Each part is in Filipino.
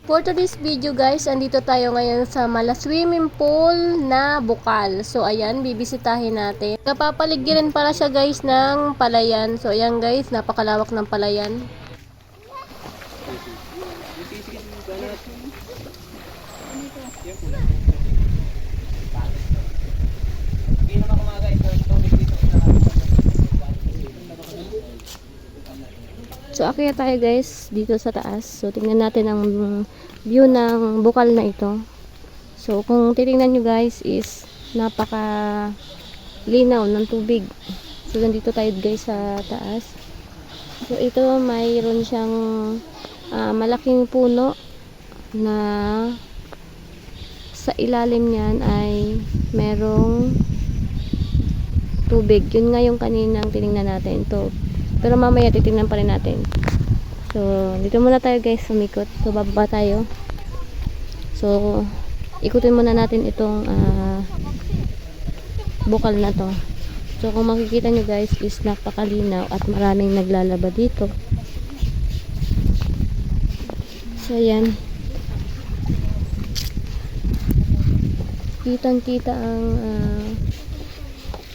For today's video guys, andito tayo ngayon sa mala swimming pool na bukal. So ayan, bibisitahin natin. Kapapaligiran pala siya guys ng palayan. So ayan guys, napakalawak ng palayan. So akyat tayo guys dito sa taas. So tingnan natin ang view ng bukal na ito. So kung titingnan nyo guys is napaka linaw ng tubig. So nandito tayo guys sa taas. So ito mayroon siyang malaking puno na sa ilalim niyan ay merong tubig. Yun nga yung kaninang tiningnan natin to. Pero mamaya titingnan pa rin natin. So, dito muna tayo guys, sumikot. So, bababa tayo. So, ikutin muna natin itong bukal na to. So, kung makikita nyo guys, is napakalinaw at maraming naglalaba dito. So, ayan. Kitang-kita ang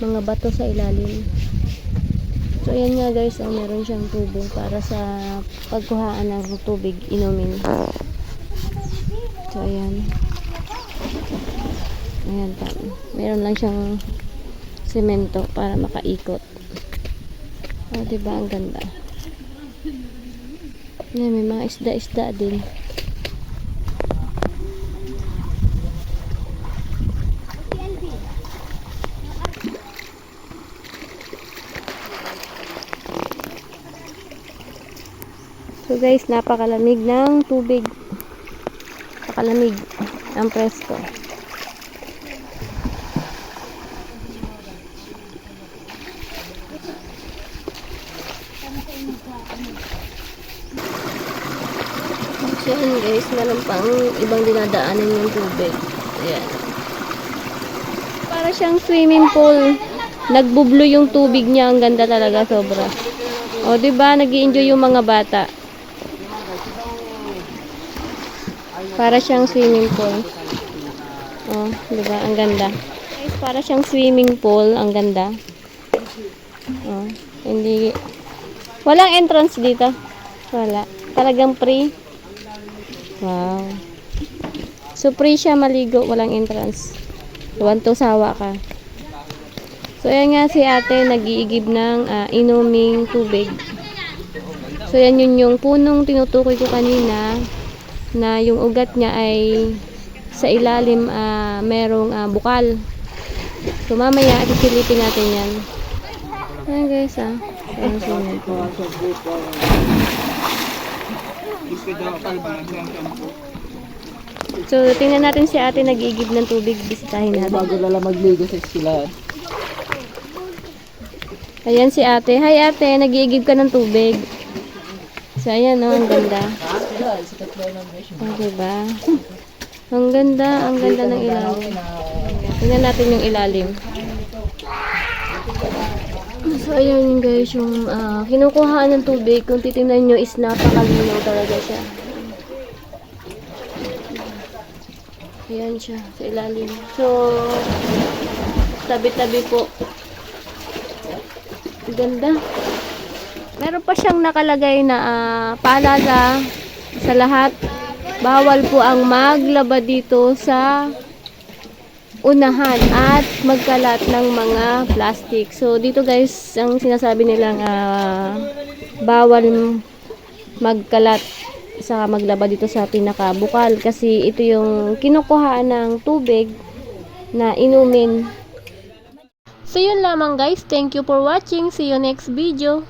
mga bato sa ilalim. So ayan nga guys, meron siyang tubo para sa pagkuhaan ng tubig inumin. So ayan. Ayan pa. Meron lang siyang semento para makaikot. Oh, diba ang ganda. Ayan, may mga isda-isda din. So guys, napakalamig ng tubig. Napakalamig. Ang presko. So yan guys, meron pang ibang dinadaanan yung tubig. Ayan. Para siyang swimming pool. Nagbublo yung tubig niya. Ang ganda talaga, sobra. O diba, nag-i-enjoy yung mga bata. Para siyang swimming pool. Oh, di ba? Ang ganda. Guys, para siyang swimming pool, ang ganda. Oh, hindi walang entrance dito. Wala. Talagang free. Wow. So free siya maligo, walang entrance. Tuwan to sawa ka. So ayan nga si ate nag-iigib ng inuming tubig. So yan yun yung punong tinutukoy ko kanina. Na yung ugat niya ay sa ilalim merong bukal. So mamaya isilipin natin yan. Ayan guys So tingnan natin si ate nag-iigib ng tubig. Bisitahin natin. Bago lala magligo sa eskwelahan. Ayan si ate. Hi ate, nag-iigib ka ng tubig. So ayan ang ganda. Oh, diba? Ang ganda ng ilalim. Tingnan natin yung ilalim. So ayan guys, yung kinukuhaan ng tubig, kung titingnan nyo is napakalinaw talaga siya. Ayan siya, sa ilalim. So, tabi-tabi po. Ganda. Meron pa siyang nakalagay na paalala sa lahat. Bawal po ang maglaba dito sa unahan at magkalat ng mga plastic. So dito guys, ang sinasabi nilang bawal magkalat sa maglaba dito sa pinakabukal kasi ito yung kinukuhaan ng tubig na inumin. So yun lamang guys. Thank you for watching. See you next video.